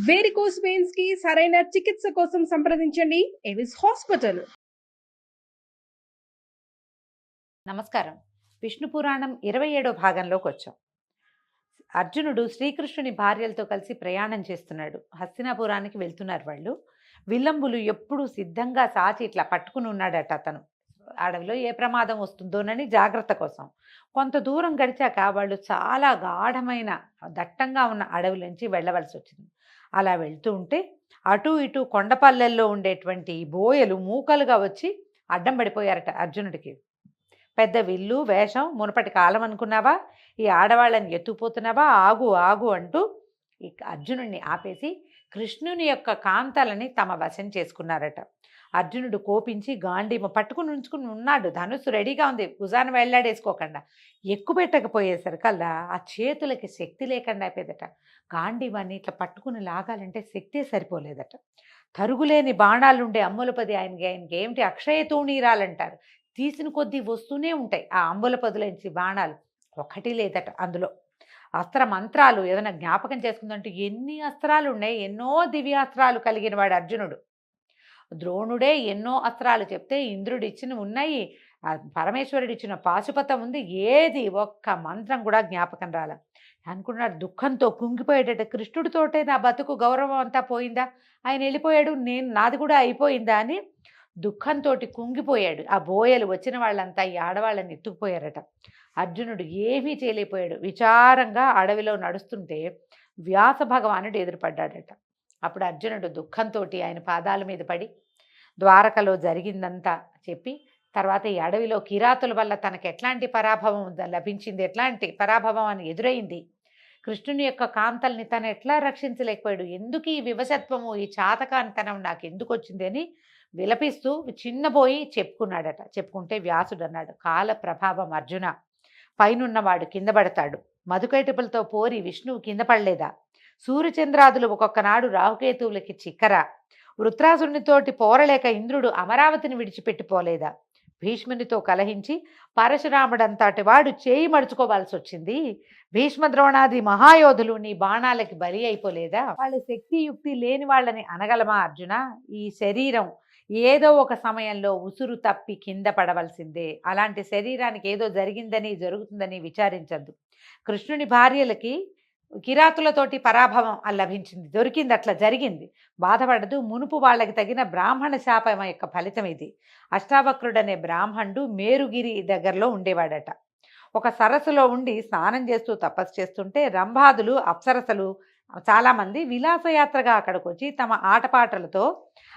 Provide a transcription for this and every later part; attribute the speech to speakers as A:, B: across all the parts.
A: Varicose veins కి సరైన చికిత్స కోసం సంప్రదించండి ఎవిస్ హాస్పిటల్.
B: నమస్కారం. విష్ణు పురాణం 27వ భాగంలోకి వచ్చాం. అర్జునుడు శ్రీకృష్ణుని భార్యలతో కలిసి ప్రయాణం చేస్తున్నాడు. హస్తినాపురానికి వెళ్తున్నారు వాళ్ళు. విల్లంబులు ఎప్పుడూ సిద్ధంగా సాచి ఇట్లా పట్టుకుని ఉన్నాడట అతను. అడవిలో ఏ ప్రమాదం వస్తుందోనని జాగ్రత్త కోసం. కొంత దూరం గడిచాక వాళ్ళు చాలా గాఢమైన దట్టంగా ఉన్న అడవి నుంచి వెళ్ళవలసి వచ్చింది. అలా వెళ్తూ ఉంటే అటు ఇటు కొండపల్లెల్లో ఉండేటువంటి బోయలు మూకలుగా వచ్చి అడ్డం పడిపోయారట అర్జునుడికి. పెద్ద విల్లు వేషం, మునపటి కాలం అనుకున్నావా, ఈ ఆడవాళ్ళని ఎత్తుపోతున్నావా, ఆగు ఆగు అంటూ ఈ అర్జునుడిని ఆపేసి కృష్ణుని యొక్క కాంతలని తమ వశం చేసుకున్నారట. అర్జునుడు కోపించి గాంధీమ పట్టుకుని ఉంచుకుని ఉన్నాడు. ధనుస్సు రెడీగా ఉంది, భుజాన వెళ్ళాడేసుకోకుండా. ఎక్కుపెట్టకపోయేసరికల్లా ఆ చేతులకి శక్తి లేకుండా అయిపోయేదట. గాంధీవాన్ని ఇట్లా పట్టుకుని లాగాలంటే శక్తే సరిపోలేదట. తరుగులేని బాణాలుండే అమ్ములపది ఆయనకి ఏమిటి అక్షయ తూణీరాలంటారు. తీసిన కొద్దీ వస్తూనే ఉంటాయి ఆ అంబులపదులోంచి బాణాలు. ఒకటి లేదట అందులో. అస్త్ర మంత్రాలు ఏదైనా జ్ఞాపకం చేసుకుందంటే ఎన్ని అస్త్రాలు ఉన్నాయి. ఎన్నో దివ్యాస్త్రాలు కలిగిన వాడు అర్జునుడు. ద్రోణుడే ఎన్నో అస్త్రాలు చెప్తే ఇంద్రుడు ఇచ్చిన ఉన్నాయి, పరమేశ్వరుడు ఇచ్చిన పాశుపతం ఉంది. ఏది ఒక్క మంత్రం కూడా జ్ఞాపకం రాల. అనుకున్నాడు, దుఃఖంతో కుంగిపోయేటట్టు. కృష్ణుడితోటే నా బతుకు గౌరవం అంతా పోయిందా, ఆయన వెళ్ళిపోయాడు, నాది కూడా అయిపోయిందా అని దుఃఖంతో కుంగిపోయాడు. ఆ బోయలు వచ్చిన వాళ్ళంతా ఈ ఆడవాళ్ళని ఎత్తుకుపోయారట. అర్జునుడు ఏమీ చేయలేకపోయాడు. విచారంగా అడవిలో నడుస్తుంటే వ్యాస భగవానుడు ఎదురుపడ్డాడట. అప్పుడు అర్జునుడు దుఃఖంతో ఆయన పాదాల మీద పడి ద్వారకలో జరిగిందంతా చెప్పి, తర్వాత ఈ అడవిలో కిరాతుల వల్ల తనకు ఎట్లాంటి పరాభవం లభించింది, ఎట్లాంటి పరాభవం అని ఎదురైంది, కృష్ణుని యొక్క కాంతల్ని తను ఎట్లా రక్షించలేకపోయాడు, ఎందుకు ఈ వివశత్వము, ఈ చాతకానితనం నాకు ఎందుకు వచ్చింది అని విలపిస్తూ చిన్నబోయి చెప్పుకున్నాడట. చెప్పుకుంటే వ్యాసుడు అన్నాడు, కాల ప్రభావం అర్జున, పైనున్నవాడు కింద పడతాడు. మధుకైటపులతో పోరి విష్ణువు కింద పడలేదా? సూర్యచంద్రాదులు ఒక్కొక్కనాడు రాహుకేతువులకి చిక్కరా? వృత్రాసునితోటి పోరలేక ఇంద్రుడు అమరావతిని విడిచిపెట్టిపోలేదా? భీష్మునితో కలహించి పరశురాముడంతటి వాడు చేయి మడుచుకోవాల్సి వచ్చింది. భీష్మ ద్రోణాది మహాయోధులు నీ బాణాలకి బలి అయిపోలేదా? వాళ్ళ శక్తియుక్తి లేని వాళ్ళని అనగలమా అర్జున? ఈ శరీరం ఏదో ఒక సమయంలో ఉసురు తప్పి కింద పడవలసిందే. అలాంటి శరీరానికి ఏదో జరిగిందని జరుగుతుందని విచారించద్దు. కృష్ణుని భార్యలకి కిరాతులతోటి పరాభవం లభించింది, దొరికింది, అట్లా జరిగింది, బాధపడదు. మునుపు వాళ్ళకి తగిన బ్రాహ్మణ శాపం యొక్క ఫలితం ఇది. అష్టావక్రుడనే బ్రాహ్మణుడు మేరుగిరి దగ్గరలో ఉండేవాడట. ఒక సరస్సులో ఉండి స్నానం చేస్తూ తపస్సు చేస్తుంటే రంభాదులు అప్సరసలు చాలామంది విలాసయాత్రగా అక్కడికి వచ్చి తమ ఆటపాటలతో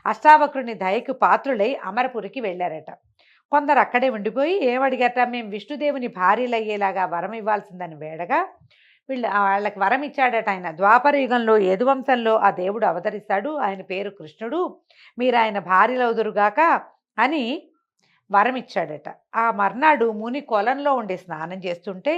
B: అష్టావక్రుని దయకు పాత్రులై అమరపురికి వెళ్ళారట. కొందరు అక్కడే ఉండిపోయి ఏమడిగట, మేము విష్ణుదేవుని భార్యలయ్యేలాగా వరం ఇవ్వాల్సిందని వేడగా వాళ్ళకి వరం ఇచ్చాడట ఆయన. ద్వాపర యుగంలో యదువంశంలో ఆ దేవుడు అవతరిస్తాడు, ఆయన పేరు కృష్ణుడు, మీరు ఆయన భార్యలవుదురుగాక అని వరం ఇచ్చాడట. ఆ మర్నాడు ముని కొలంలో ఉండి స్నానం చేస్తుంటే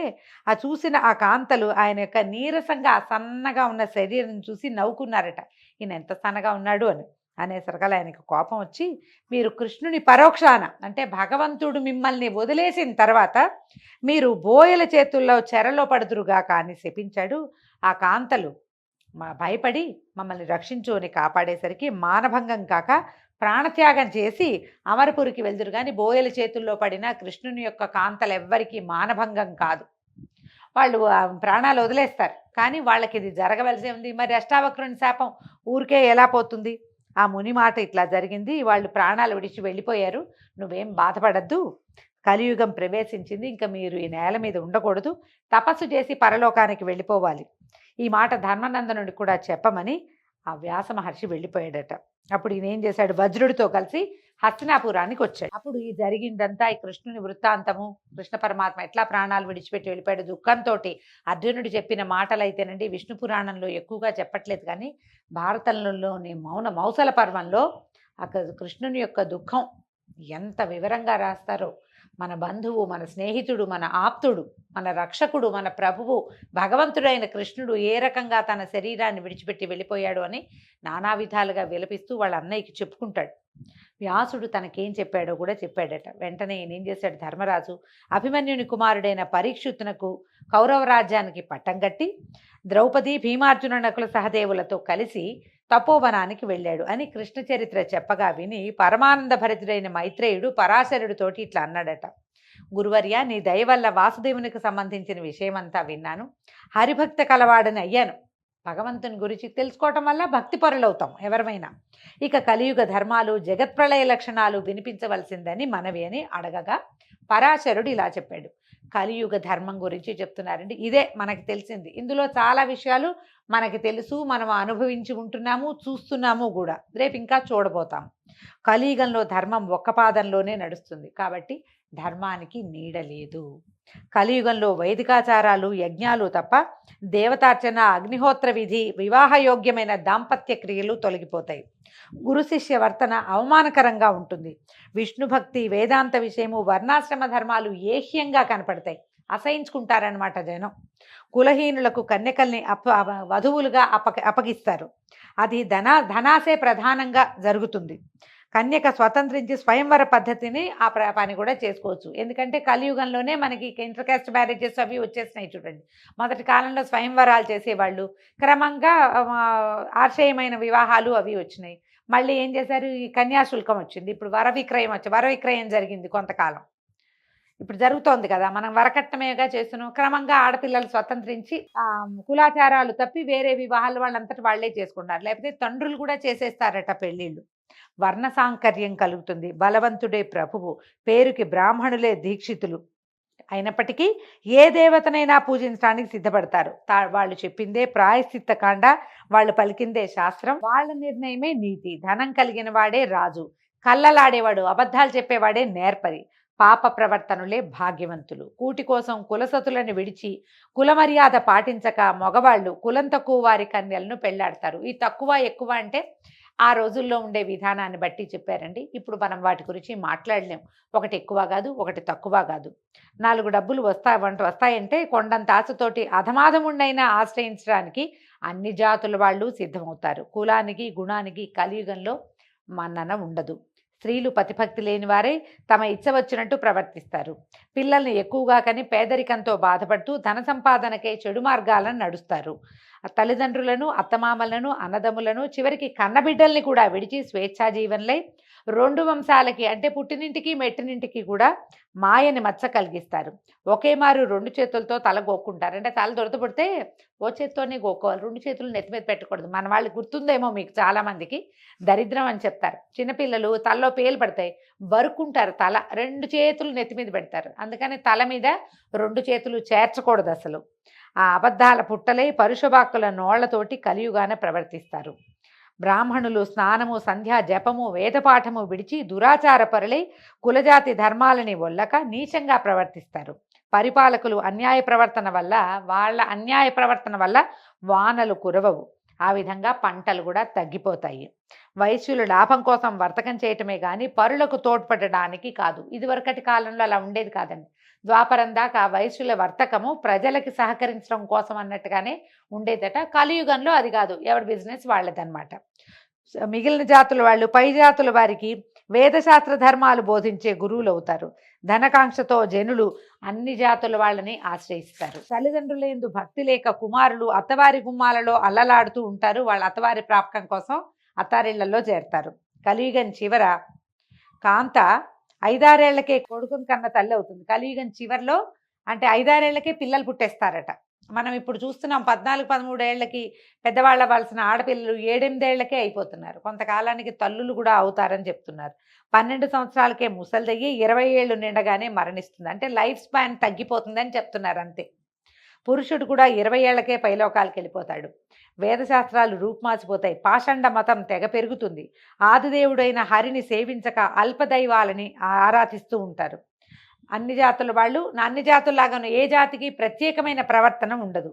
B: ఆ చూసిన ఆ కాంతలు ఆయన యొక్క నీరసంగా సన్నగా ఉన్న శరీరం చూసి నవ్వుకున్నారట. ఈయన ఎంత సన్నగా ఉన్నాడు అని. అనేసరికల్ ఆయనకు కోపం వచ్చి, మీరు కృష్ణుని పరోక్షాన అంటే భగవంతుడు మిమ్మల్ని వదిలేసిన తర్వాత మీరు బోయల చేతుల్లో చెరలో పడుదురుగాక అని శపించాడు. ఆ కాంతలు భయపడి మమ్మల్ని రక్షించు అని కాపాడేసరికి మానభంగం కాక ప్రాణత్యాగం చేసి అమరపురికి వెళ్దురు. కానీ బోయల చేతుల్లో పడిన కృష్ణుని యొక్క కాంతలు ఎవ్వరికీ మానభంగం కాదు, వాళ్ళు ప్రాణాలు వదిలేస్తారు. కానీ వాళ్ళకి ఇది జరగవలసి ఉంది. మరి అష్టావక్రుని శాపం ఊరికే ఎలా పోతుంది? ఆ ముని మాట ఇట్లా జరిగింది, వాళ్ళు ప్రాణాలు విడిచి వెళ్ళిపోయారు, నువ్వేం బాధపడద్దు, కలియుగం ప్రవేశించింది, ఇంకా మీరు ఈ నేల మీద ఉండకూడదు, తపస్సు చేసి పరలోకానికి వెళ్ళిపోవాలి. ఈ మాట ధర్మనందనుడికి కూడా చెప్పమని ఆ వ్యాస మహర్షి వెళ్ళిపోయాడట. అప్పుడు ఈయన ఏం చేశాడు, వజ్రుడితో కలిసి హస్తినాపురానికి వచ్చాడు. అప్పుడు ఈ జరిగిందంతా ఈ కృష్ణుని వృత్తాంతము, కృష్ణ పరమాత్మ ఎట్లా ప్రాణాలు విడిచిపెట్టి వెళ్ళిపోయాడు దుఃఖంతో. అర్జునుడు చెప్పిన మాటలు అయితేనండి విష్ణు పురాణంలో ఎక్కువగా చెప్పట్లేదు, కానీ భారతంలోని మౌసల పర్వంలో అక్కడ కృష్ణుని యొక్క దుఃఖం ఎంత వివరంగా రాస్తారో. మన బంధువు, మన స్నేహితుడు, మన ఆప్తుడు, మన రక్షకుడు, మన ప్రభువు భగవంతుడైన కృష్ణుడు ఏ రకంగా తన శరీరాన్ని విడిచిపెట్టి వెళ్ళిపోయాడు అని నానా విధాలుగా విలపిస్తూ వాళ్ళ అన్నయ్యకి చెప్పుకుంటాడు. వ్యాసుడు తనకేం చెప్పాడో కూడా చెప్పాడట. వెంటనే ఈయన ఏం చేశాడు, ధర్మరాజు అభిమన్యుని కుమారుడైన పరీక్షితునకు కౌరవ రాజ్యానికి పట్టం కట్టి ద్రౌపది, భీమార్జున, నకుల సహదేవులతో కలిసి తపోవనానికి వెళ్ళాడు అని కృష్ణ చరిత్ర చెప్పగా విని పరమానంద భరితుడైన మైత్రేయుడు పరాశరుడితోటి ఇట్లా అన్నాడట. గురువర్య, నీ దయ వల్ల వాసుదేవునికి సంబంధించిన విషయమంతా విన్నాను. హరిభక్త కలవాడని అయ్యాను. భగవంతుని గురించి తెలుసుకోవటం వల్ల భక్తి పరులవుతాం ఎవరమైనా. ఇక కలియుగ ధర్మాలు, జగత్ప్రళయ లక్షణాలు వినిపించవలసిందని మనవి అని అడగగా పరాశరుడు ఇలా చెప్పాడు. కలియుగ ధర్మం గురించి చెప్తున్నారండి. ఇదే మనకి తెలిసింది. ఇందులో చాలా విషయాలు మనకి తెలుసు, మనం అనుభవించి ఉంటున్నాము, చూస్తున్నాము కూడా. రేపు ఇంకా చూడబోతాం. కలియుగంలో ధర్మం ఒక్క పాదంలోనే నడుస్తుంది కాబట్టి ధర్మానికి నీడ లేదు. కలియుగంలో వైదికాచారాలు, యజ్ఞాలు తప్ప దేవతార్చన, అగ్నిహోత్ర విధి, వివాహయోగ్యమైన దాంపత్య క్రియలు తొలగిపోతాయి. గురు శిష్య వర్తన అవమానకరంగా ఉంటుంది. విష్ణు భక్తి, వేదాంత విషయము, వర్ణాశ్రమ ధర్మాలు ఏహ్యంగా కనపడతాయి. అసహించుకుంటారనమాట జనం. కులహీనులకు కన్యకల్ని వధువులుగా అప్పగిస్తారు. అది ధనాసే ప్రధానంగా జరుగుతుంది. కన్యక స్వతంత్రించి స్వయంవర పద్ధతిని ఆ పని కూడా చేసుకోవచ్చు. ఎందుకంటే కలియుగంలోనే మనకి ఇంటర్ కాస్ట్ మ్యారేజెస్ అవి వచ్చేసినాయి చూడండి. మొదటి కాలంలో స్వయంవరాలు చేసేవాళ్ళు, క్రమంగా ఆశ్రయమైన వివాహాలు అవి వచ్చినాయి. మళ్ళీ ఏం చేశారు, ఈ కన్యాశుల్కం వచ్చింది. ఇప్పుడు వరవిక్రయం జరిగింది కొంతకాలం. ఇప్పుడు జరుగుతోంది కదా, మనం వరకట్నమేగా చేస్తున్నాం. క్రమంగా ఆడపిల్లలు స్వతంత్రించి కులాచారాలు తప్పి వేరే వివాహాలు వాళ్ళంతటి వాళ్లే చేసుకుంటారు. లేకపోతే తండ్రులు కూడా చేసేస్తారట పెళ్ళిళ్ళు. వర్ణ సాంకర్యం కలుగుతుంది. బలవంతుడే ప్రభువు, పేరుకి బ్రాహ్మణులే దీక్షితులు అయినప్పటికీ ఏ దేవతనైనా పూజించడానికి సిద్ధపడతారు. వాళ్ళు చెప్పిందే ప్రాయశ్చిత్త కాండ, వాళ్ళు పలికిందే శాస్త్రం, వాళ్ళ నిర్ణయమే నీతి. ధనం కలిగిన వాడే రాజు, కళ్ళలాడేవాడు, అబద్ధాలు చెప్పేవాడే నేర్పరి, పాప ప్రవర్తనులే భాగ్యవంతులు. కూటి కోసం కులసతులను విడిచి కులమర్యాద పాటించక మగవాళ్ళు కులం తక్కువ వారి కన్యలను పెళ్లాడతారు. ఈ తక్కువ ఎక్కువ అంటే ఆ రోజుల్లో ఉండే విధానాన్ని బట్టి చెప్పారండి. ఇప్పుడు మనం వాటి గురించి మాట్లాడలేం. ఒకటి ఎక్కువ కాదు, ఒకటి తక్కువ కాదు. 4 డబ్బులు వస్తాయంటే కొండంత ఆశతోటి అధమాధముండైనా ఆశ్రయించడానికి అన్ని జాతుల వాళ్ళు సిద్ధమవుతారు. కులానికి, గుణానికి కలియుగంలో మన్నన ఉండదు. స్త్రీలు పతిభక్తి లేని వారే తమ ఇచ్చ వచ్చినట్టు ప్రవర్తిస్తారు. పిల్లల్ని ఎక్కువగా కని పేదరికంతో బాధపడుతూ ధన సంపాదనకే చెడు మార్గాలను నడుస్తారు. తల్లిదండ్రులను, అత్తమామలను, అన్నదమ్ములను, చివరికి కన్నబిడ్డల్ని కూడా విడిచి స్వేచ్ఛా జీవనలై 2 వంశాలకి అంటే పుట్టినింటికి మెట్టినింటికి కూడా మాయని మచ్చ కలిగిస్తారు. ఒకే మారు 2 చేతులతో తల గోక్కుంటారు. అంటే తల దొరదపడితే ఓ చేత్తోనే గోక్కోవాలి, 2 చేతులు నెత్తి మీద పెట్టకూడదు. మన వాళ్ళు గుర్తుందేమో మీకు చాలామందికి, దరిద్రం అని చెప్తారు. చిన్నపిల్లలు తలలో పేలు పడతాయి, బరుక్కుంటారు తల, 2 చేతులు నెత్తి మీద పెడతారు. అందుకని తల మీద 2 చేతులు చేర్చకూడదు అసలు. ఆ అబద్ధాల పుట్టలై పరుషవాక్కుల నోళ్లతోటి కలియుగాన ప్రవర్తిస్తారు. బ్రాహ్మణులు స్నానము, సంధ్యా జపము, వేదపాఠము విడిచి దురాచార పరులై కులజాతి ధర్మాలని ఒల్లక నీచంగా ప్రవర్తిస్తారు. పరిపాలకులు అన్యాయ ప్రవర్తన వల్ల వానలు కురవవు. ఆ విధంగా పంటలు కూడా తగ్గిపోతాయి. వైశ్యులు లాభం కోసం వర్తకం చేయటమే కానీ పరులకు తోడ్పడడానికి కాదు. ఇదివరకటి కాలంలో అలా ఉండేది కాదండి. ద్వాపరం దాకా వైశ్యుల వర్తకము ప్రజలకి సహకరించడం కోసం అన్నట్టుగానే ఉండేదట. కలియుగంలో అది కాదు, ఎవరి బిజినెస్ వాళ్ళదన్నమాట. మిగిలిన జాతుల వాళ్ళు పై జాతుల వారికి వేదశాస్త్ర ధర్మాలు బోధించే గురువులు అవుతారు. ధనకాంక్షతో జనులు అన్ని జాతుల వాళ్ళని ఆశ్రయిస్తారు. తల్లిదండ్రులందు భక్తి లేక కుమారులు అత్తవారి గుమ్మాలలో అల్లలాడుతూ ఉంటారు. వాళ్ళ అత్తవారి ప్రాపకం కోసం అత్తారిళ్లలో చేరతారు. కలియుగం చివర కాంత 5-6 ఏళ్లకే కొడుకుని కన్న తల్లి అవుతుంది. కలియుగం చివరిలో అంటే 5-6 ఏళ్లకే పిల్లలు పుట్టేస్తారట. మనం ఇప్పుడు చూస్తున్నాం 14-13 ఏళ్లకి పెద్దవాళ్ళ అవ్వాల్సిన ఆడపిల్లలు 7-8 ఏళ్లకే అయిపోతున్నారు. కొంతకాలానికి తల్లులు కూడా అవుతారని చెప్తున్నారు. 12 సంవత్సరాలకే ముసలిదయ్యి 20 ఏళ్ళు నిండగానే మరణిస్తుంది. అంటే లైఫ్ స్పాన్ తగ్గిపోతుందని చెప్తున్నారు అంతే. పురుషుడు కూడా 20 ఏళ్లకే పైలోకాలకు వెళ్ళిపోతాడు. వేదశాస్త్రాలు రూపుమాసిపోతాయి. పాషండ మతం తెగ పెరుగుతుంది. ఆదిదేవుడైన హరిని సేవించక అల్పదైవాలని ఆరాధిస్తూ ఉంటారు. అన్ని జాతుల వాళ్ళు అన్ని జాతుల్లాగాను ఏ జాతికి ప్రత్యేకమైన ప్రవర్తన ఉండదు.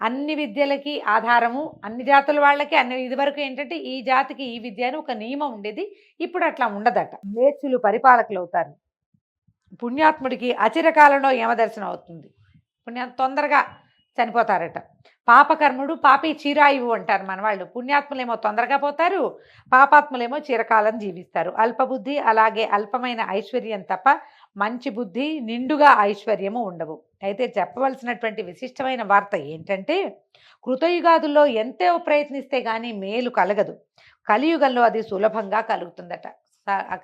B: అన్ని విద్యలకి ఆధారము అన్ని జాతుల వాళ్ళకి ఇదివరకు ఏంటంటే ఈ జాతికి ఈ విద్య అని ఒక నియమం ఉండేది. ఇప్పుడు అట్లా ఉండదట. మేచ్చులు పరిపాలకులు అవుతారు. పుణ్యాత్ముడికి అచిరకాలంలో యమదర్శనం అవుతుంది. తొందరగా చనిపోతారట. పాపకర్ముడు పాపి చిరాయువు అంటారు మన వాళ్ళు. పుణ్యాత్ములేమో తొందరగా పోతారు, పాపాత్ములేమో చిరకాలం జీవిస్తారు. అల్పబుద్ధి అలాగే అల్పమైన ఐశ్వర్యం తప్ప మంచి బుద్ధి నిండుగా ఐశ్వర్యము ఉండవు. అయితే చెప్పవలసినటువంటి విశిష్టమైన వార్త ఏంటంటే, కృతయుగాదుల్లో ఎంతో ప్రయత్నిస్తే కానీ మేలు కలగదు, కలియుగంలో అది సులభంగా కలుగుతుందట.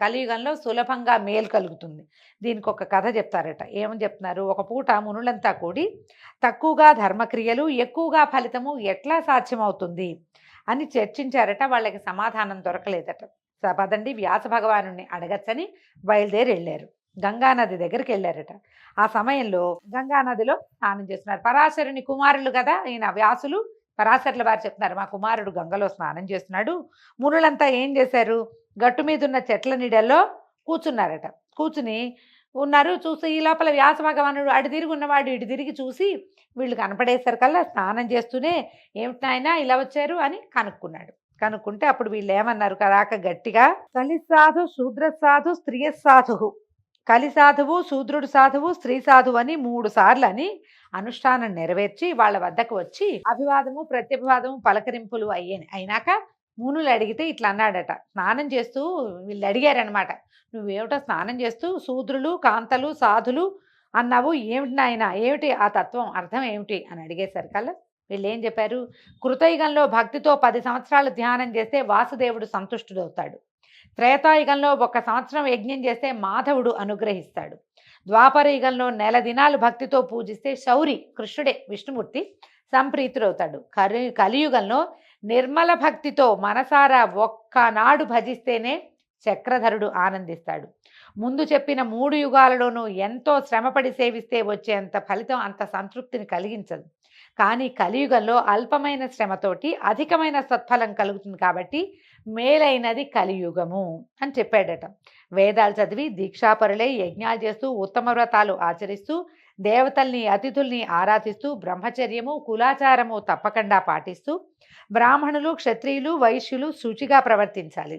B: కలియుగంలో సులభంగా మేలు కలుగుతుంది. దీనికి ఒక కథ చెప్తారట. ఏమని చెప్తున్నారు? ఒక పూట మునులంతా కూడి తక్కువగా ధర్మక్రియలు ఎక్కువగా ఫలితము ఎట్లా సాధ్యమవుతుంది అని చర్చించారట. వాళ్ళకి సమాధానం దొరకలేదట. పదండి వ్యాస భగవానుని అడగచ్చని బయలుదేరి వెళ్ళారు. గంగానది దగ్గరికి వెళ్ళారట. ఆ సమయంలో గంగానదిలో స్నానం చేస్తున్నారు. పరాశరుని కుమారులు కదా ఈయన వ్యాసులు. పరాశరుల వారు చెప్తున్నారు, మా కుమారుడు గంగలో స్నానం చేస్తున్నాడు. మునులంతా ఏం చేశారు? గట్టు మీద ఉన్న చెట్ల నీడల్లో కూర్చున్నారట. కూర్చుని ఉన్నారు. చూసి ఈ లోపల వ్యాస భగవానుడు అటు తిరిగి ఉన్నవాడు ఇటు తిరిగి చూసి వీళ్ళు కనపడేసరికల్లా స్నానం చేస్తూనే, ఏమిటి నాయనా ఇలా వచ్చారు అని కనుక్కున్నాడు. కనుక్కుంటే అప్పుడు వీళ్ళు ఏమన్నారు కరాక గట్టిగా, కలి సాధు శూద్ర సాధు స్త్రీ సాధు, కలి సాధువు శూద్రుడు సాధువు స్త్రీ సాధువు అని 3 సార్లు అని అనుష్ఠానం నెరవేర్చి వాళ్ళ వద్దకు వచ్చి అభివాదము ప్రత్యభివాదము పలకరింపులు అయినాక మునులు అడిగితే ఇట్లా అన్నాడట. స్నానం చేస్తూ వీళ్ళు అడిగారనమాట, నువ్వేమిటో స్నానం చేస్తూ శూద్రులు కాంతలు సాధులు అన్నావు, ఏమిటి నాయన, ఏమిటి ఆ తత్వం అర్థం ఏమిటి అని అడిగేసరికల్లా వీళ్ళు ఏం చెప్పారు? కృతయుగంలో భక్తితో 10 సంవత్సరాలు ధ్యానం చేస్తే వాసుదేవుడు సంతుష్టుడవుతాడు. త్రేతాయుగంలో 1 సంవత్సరం యజ్ఞం చేస్తే మాధవుడు అనుగ్రహిస్తాడు. ద్వాపర యుగంలో నెల దినాలు భక్తితో పూజిస్తే శౌరి కృష్ణుడే విష్ణుమూర్తి సంప్రీతుడవుతాడు. కలియుగంలో నిర్మల భక్తితో మనసారా ఒక్కనాడు భజిస్తేనే చక్రధరుడు ఆనందిస్తాడు. ముందు చెప్పిన 3 యుగాలలోనూ ఎంతో శ్రమపడి సేవిస్తే వచ్చేంత ఫలితం అంత సంతృప్తిని కలిగించదు. కానీ కలియుగంలో అల్పమైన శ్రమతోటి అధికమైన సత్ఫలం కలుగుతుంది. కాబట్టి మేలైనది కలియుగము అని చెప్పాడట. వేదాలు చదివి దీక్షాపరులై యజ్ఞాలు చేస్తూ ఉత్తమ వ్రతాలు ఆచరిస్తూ దేవతల్ని అతిథుల్ని ఆరాధిస్తూ బ్రహ్మచర్యము కులాచారము తప్పకుండా పాటిస్తూ బ్రాహ్మణులు క్షత్రియులు వైశ్యులు శుచిగా ప్రవర్తించాలి.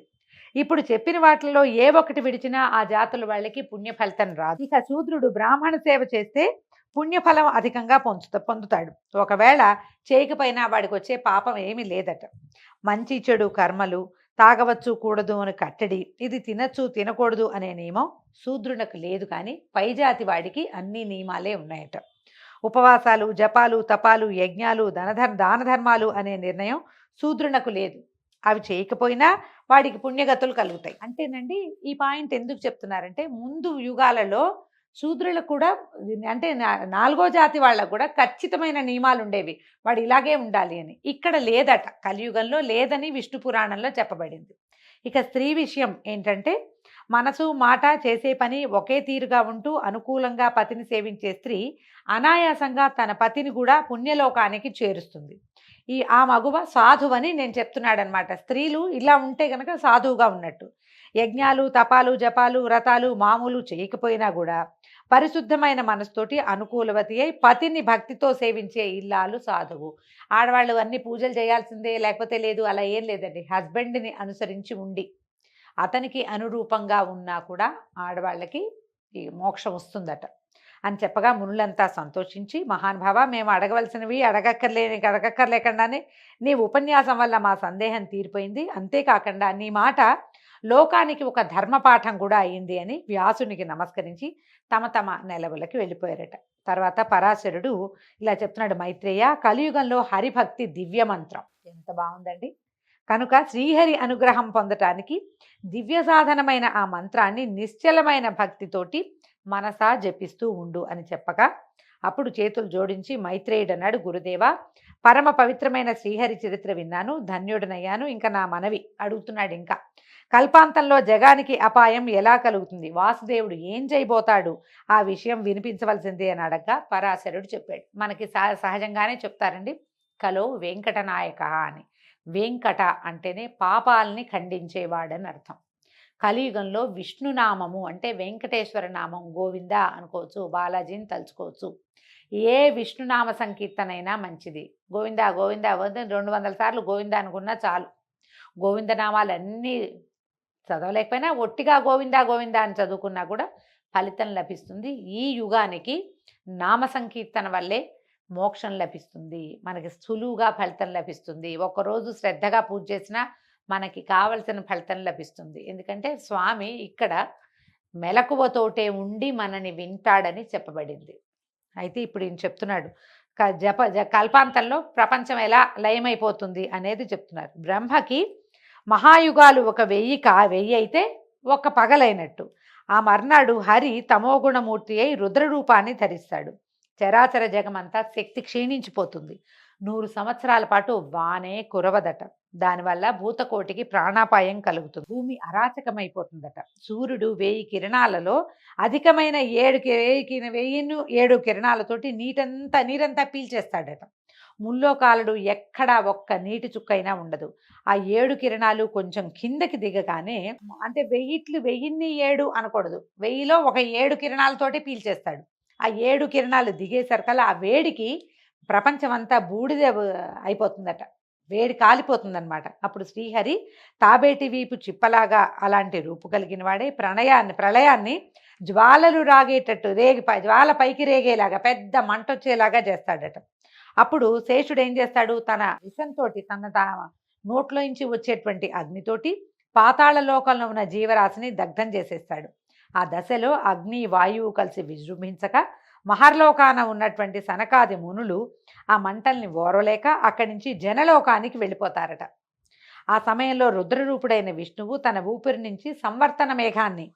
B: ఇప్పుడు చెప్పిన వాటిల్లో ఏ ఒక్కటి విడిచినా ఆ జాతుల వాళ్ళకి పుణ్యఫలితం రాదు. ఇక శూద్రుడు బ్రాహ్మణ సేవ చేస్తే పుణ్యఫలం అధికంగా పొందుతాడు. ఒకవేళ చేయకపోయినా వాడికి వచ్చే పాపం ఏమీ లేదట. మంచి చెడు కర్మలు, తాగవచ్చు కూడదు అని కట్టడి, ఇది తినచ్చు తినకూడదు అనే నియమం శూద్రునకు లేదు. కానీ పైజాతి వాడికి అన్ని నియమాలే ఉన్నాయట. ఉపవాసాలు జపాలు తపాలు యజ్ఞాలు దాన ధర్మాలు అనే నిర్ణయం శూద్రునకు లేదు. అవి చేయకపోయినా వాడికి పుణ్యగతులు కలుగుతాయి. అంటేనండి ఈ పాయింట్ ఎందుకు చెప్తున్నారంటే, ముందు యుగాలలో శూద్రులకు కూడా అంటే 4వ జాతి వాళ్ళకు కూడా ఖచ్చితమైన నియమాలు ఉండేవి, వాడు ఇలాగే ఉండాలి అని. ఇక్కడ లేదట, కలియుగంలో లేదని విష్ణు పురాణంలో చెప్పబడింది. ఇక స్త్రీ విషయం ఏంటంటే, మనసు మాట చేసే పని ఒకే తీరుగా ఉంటూ అనుకూలంగా పతిని సేవించే స్త్రీ అనాయాసంగా తన పతిని కూడా పుణ్యలోకానికి చేరుస్తుంది. ఆ మగువ సాధువని నేను చెప్తున్నాడనమాట. స్త్రీలు ఇలా ఉంటే కనుక సాధువుగా ఉన్నట్టు. యజ్ఞాలు తపాలు జపాలు వ్రతాలు మామూలు చేయకపోయినా కూడా పరిశుద్ధమైన మనసుతోటి అనుకూలవతి అయి పతిని భక్తితో సేవించే ఇల్లాలు సాధువు. ఆడవాళ్ళు అన్ని పూజలు చేయాల్సిందే లేకపోతే లేదు, అలా ఏం లేదండి. హస్బెండ్ని అనుసరించి ఉండి అతనికి అనురూపంగా ఉన్నా కూడా ఆడవాళ్ళకి ఈ మోక్షం వస్తుందట అని చెప్పగా మునులంతా సంతోషించి, మహానుభావ, మేము అడగవలసినవి అడగక్కర్లేకుండానే నీ ఉపన్యాసం వల్ల మా సందేహం తీరిపోయింది. అంతేకాకుండా నీ మాట లోకానికి ఒక ధర్మపాఠం కూడా అయింది అని వ్యాసునికి నమస్కరించి తమ తమ నెలవులకి వెళ్ళిపోయారట. తర్వాత పరాశరుడు ఇలా చెప్తున్నాడు, మైత్రేయ, కలియుగంలో హరిభక్తి దివ్య మంత్రం. ఎంత బాగుందండి. కనుక శ్రీహరి అనుగ్రహం పొందటానికి దివ్య సాధనమైన ఆ మంత్రాన్ని నిశ్చలమైన భక్తితోటి మనసా జపిస్తూ ఉండు అని చెప్పగా అప్పుడు చేతులు జోడించి మైత్రేయుడు అన్నాడు, గురుదేవా, పరమ పవిత్రమైన శ్రీహరి చరిత్ర విన్నాను, ధన్యుడనయ్యాను. ఇంకా నా మనవి అడుగుతున్నాడు. ఇంకా కల్పాంతంలో జగానికి అపాయం ఎలా కలుగుతుంది, వాసుదేవుడు ఏం చేయబోతాడు, ఆ విషయం వినిపించవలసిందే అని అడగగా పరాశరుడు చెప్పాడు. మనకి సహజంగానే చెప్తారండి, కలో వెంకటనాయక అని. వెంకట అంటేనే పాపాలని ఖండించేవాడని అర్థం. కలియుగంలో విష్ణునామము అంటే వెంకటేశ్వర నామం, గోవింద అనుకోవచ్చు, బాలాజీని తలుచుకోవచ్చు. ఏ విష్ణునామ సంకీర్తనైనా మంచిది. గోవింద గోవింద 200 సార్లు గోవింద అనుకున్నా చాలు. గోవిందనామాలన్నీ చదవలేకపోయినా ఒట్టిగా గోవింద గోవింద అని చదువుకున్నా కూడా ఫలితం లభిస్తుంది. ఈ యుగానికి నామ సంకీర్తన వల్లే మోక్షం లభిస్తుంది, మనకి సులువుగా ఫలితం లభిస్తుంది. ఒక్కరోజు శ్రద్ధగా పూజ చేసినా మనకి కావలసిన ఫలితం లభిస్తుంది. ఎందుకంటే స్వామి ఇక్కడ మెలకువతోటే ఉండి మనని వింటాడని చెప్పబడింది. అయితే ఇప్పుడు ఈయన చెప్తున్నాడు కల్పాంతంలో ప్రపంచం ఎలా లయమైపోతుంది అనేది చెప్తున్నారు. బ్రహ్మకి మహాయుగాలు 1000 అయితే ఒక పగలైనట్టు. ఆ మర్నాడు హరి తమోగుణమూర్తి అయి రుద్రరూపాన్ని ధరిస్తాడు. చరాచర జగమంతా శక్తి క్షీణించిపోతుంది. 100 సంవత్సరాల పాటు వానే కురవదట. దానివల్ల భూతకోటికి ప్రాణాపాయం కలుగుతుంది. భూమి అరాచకమైపోతుందట. సూర్యుడు 1000 కిరణాలలో అధికమైన 7 కిరణాలతోటి నీరంతా పీల్చేస్తాడట. ముల్లోకాలుడు ఎక్కడా ఒక్క నీటి చుక్కైనా ఉండదు. ఆ 7 కిరణాలు కొంచెం కిందకి దిగగానే, అంటే 1000 అనకూడదు, 1000లో ఒక 7 కిరణాలతోటి పీల్చేస్తాడు. ఆ 7 కిరణాలు దిగేసరికల్లా ఆ వేడికి ప్రపంచమంతా బూడిద అయిపోతుందట. వేడి కాలిపోతుందనమాట. అప్పుడు శ్రీహరి తాబేటి వీపు చిప్పలాగా అలాంటి రూపు కలిగిన వాడే ప్రళయాన్ని జ్వాలలు రాగేటట్టు జ్వాల పైకి రేగేలాగా పెద్ద మంట వచ్చేలాగా చేస్తాడట. అప్పుడు శేషుడు ఏం చేస్తాడు, తన విషంతో తన నోట్లోంచి వచ్చేటువంటి అగ్నితోటి పాతాళ లోకంలో ఉన్న జీవరాశిని దగ్ధం చేసేస్తాడు. ఆ దశలో అగ్ని వాయువు కలిసి విజృంభించక మహర్లోకాన ఉన్నటువంటి సనకాది మునులు ఆ మంటల్ని ఓరలేక అక్కడి నుంచి జనలోకానికి వెళ్ళిపోతారట. ఆ సమయంలో రుద్రరూపుడైన విష్ణువు తన ఊపిరి నుంచి సంవర్తన మేఘాన్ని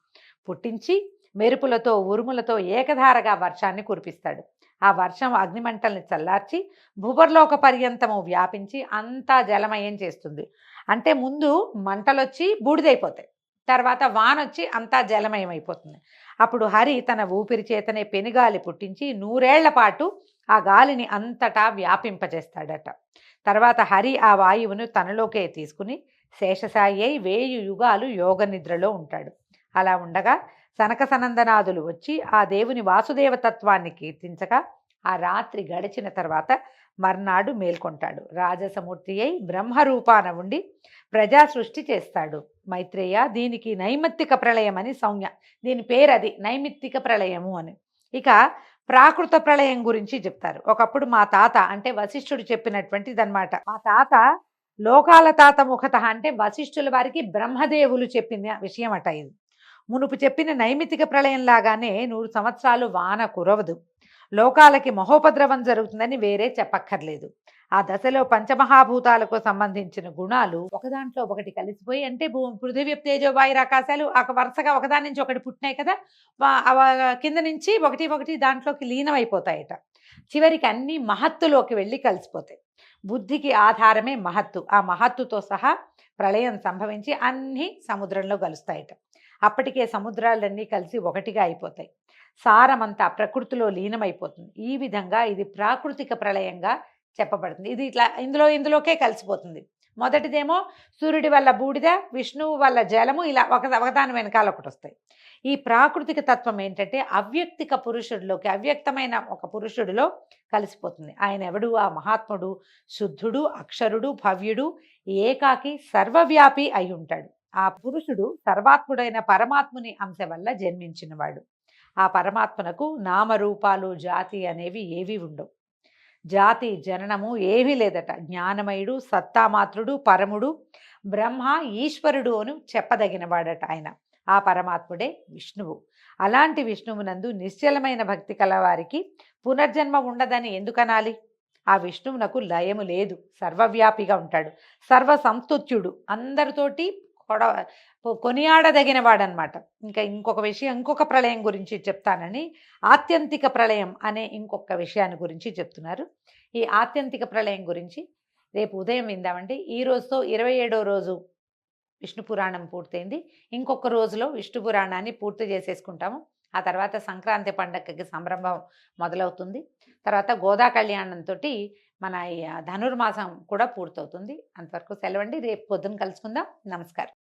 B: పుట్టించి మెరుపులతో ఉరుములతో ఏకధారగా వర్షాన్ని కురిపిస్తాడు. ఆ వర్షం అగ్నిమంటల్ని చల్లార్చి భూవర్లోక పర్యంతము వ్యాపించి అంతా జలమయం చేస్తుంది. అంటే ముందు మంటలొచ్చి బూడిదైపోతాయి, తర్వాత వానొచ్చి అంతా జలమయం అయిపోతుంది. అప్పుడు హరి తన ఊపిరి చేతనే పెనుగాలి పుట్టించి 100 ఏళ్ల పాటు ఆ గాలిని అంతటా వ్యాపింపజేస్తాడట. తర్వాత హరి ఆ వాయువును తనలోకే తీసుకుని శేషసాయి అయి 1000 యుగాలు యోగ నిద్రలో ఉంటాడు. అలా ఉండగా సనక సనందనాదులు వచ్చి ఆ దేవుని వాసుదేవతత్వాన్ని కీర్తించగా ఆ రాత్రి గడిచిన తర్వాత మర్నాడు మేల్కొంటాడు. రాజసమూర్తి అయి బ్రహ్మరూపాన ఉండి ప్రజా సృష్టి చేస్తాడు. మైత్రేయ, దీనికి నైమిత్తిక ప్రళయం అని సంజ్ఞ. దీని పేరు అది, నైమిత్తిక ప్రళయము అని. ఇక ప్రాకృత ప్రళయం గురించి చెప్తారు. ఒకప్పుడు మా తాత, అంటే వశిష్ఠుడు చెప్పినటువంటిది అనమాట. మా తాత లోకాల తాత ముఖత, అంటే వశిష్ఠుల వారికి బ్రహ్మదేవులు చెప్పిన విషయం అట ఇది. మునుపు చెప్పిన నైమిత్తిక ప్రళయం లాగానే 100 సంవత్సరాలు వాన కురవదు, లోకాలకి మహోపద్రవం జరుగుతుందని వేరే చెప్పక్కర్లేదు. ఆ దశలో పంచమహాభూతాలకు సంబంధించిన గుణాలు ఒకదాంట్లో ఒకటి కలిసిపోయి, అంటే పృథివీ తేజో వాయు ఆకాశాలు వరుసగా ఒకదాని నుంచి ఒకటి పుట్టినాయి కదా, కింద నుంచి ఒకటి దాంట్లోకి లీనమైపోతాయట. చివరికి అన్ని మహత్తులోకి వెళ్ళి కలిసిపోతాయి. బుద్ధికి ఆధారమే మహత్తు. ఆ మహత్తుతో సహా ప్రళయం సంభవించి అన్నీ సముద్రంలో కలుస్తాయట. అప్పటికే సముద్రాలన్నీ కలిసి ఒకటిగా అయిపోతాయి. సారమంతా ప్రకృతిలో లీనమైపోతుంది. ఈ విధంగా ఇది ప్రాకృతిక ప్రళయంగా చెప్పబడుతుంది. ఇది ఇట్లా ఇందులోకే కలిసిపోతుంది. మొదటిదేమో సూర్యుడి వల్ల బూడిద, విష్ణువు వల్ల జలము, ఇలా ఒకదాని వెనకాల ఒకటి వస్తాయి. ఈ ప్రాకృతిక తత్వం ఏంటంటే అవ్యక్తిక పురుషుడిలోకి, అవ్యక్తమైన ఒక పురుషుడిలో కలిసిపోతుంది. ఆయన ఎవడు? ఆ మహాత్ముడు శుద్ధుడు, అక్షరుడు, భవ్యుడు, ఏకాకి, సర్వవ్యాపి అయి ఉంటాడు. ఆ పురుషుడు సర్వాత్ముడైన పరమాత్ముని అంశ వల్ల జన్మించినవాడు. ఆ పరమాత్మనకు నామరూపాలు, జాతి అనేవి ఏవి ఉండవు. జాతి జననము ఏమీ లేదట. జ్ఞానమయుడు, సత్తామాత్రుడు, పరముడు, బ్రహ్మ, ఈశ్వరుడు అని చెప్పదగినవాడట ఆయన. ఆ పరమాత్ముడే విష్ణువు. అలాంటి విష్ణువునందు నిశ్చలమైన భక్తి కలవారికి పునర్జన్మ ఉండదని ఎందుకనాలి? ఆ విష్ణువునకు లయము లేదు, సర్వవ్యాపిగా ఉంటాడు, సర్వ సంస్తుత్యుడు, అందరితోటి కొనియాడదగిన వాడనమాట. ఇంకొక విషయం, ఇంకొక ప్రళయం గురించి చెప్తానని ఆత్యంతిక ప్రళయం అనే ఇంకొక విషయాన్ని గురించి చెప్తున్నారు. ఈ ఆత్యంతిక ప్రళయం గురించి రేపు ఉదయం విందామండి. ఈ రోజుతో 27వ రోజు విష్ణు పురాణం పూర్తయింది. ఇంకొక రోజులో విష్ణు పురాణాన్ని పూర్తి చేసేసుకుంటాము. ఆ తర్వాత సంక్రాంతి పండగకి సంరంభం మొదలవుతుంది. తర్వాత గోదా కళ్యాణంతో మన ధనుర్మాసం కూడా పూర్తవుతుంది. అంతవరకు సెలవండి. రేపు పొద్దున కలుసుకుందాం. నమస్కారం.